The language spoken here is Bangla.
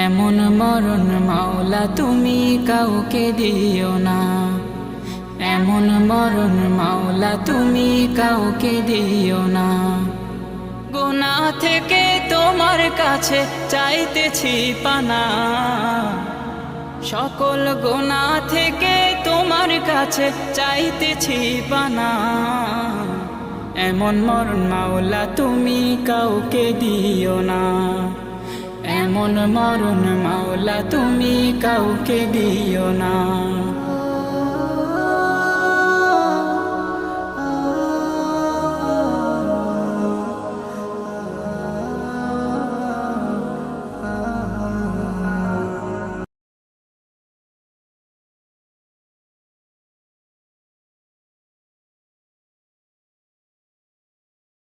এমন মরণ মাওলা তুমি কাউকে দিও না, এমন মরণ মাওলা তুমি কাউকে দিও না। গুনাহ থেকে তোমার কাছে চাইতেছি পানা, সকল গুনাহ থেকে তোমার কাছে চাইতেছি পানা। এমন মরণ মাওলা তুমি কাউকে দিও না, এমন মরণ মাওলা তুমি কাউকে দিও না।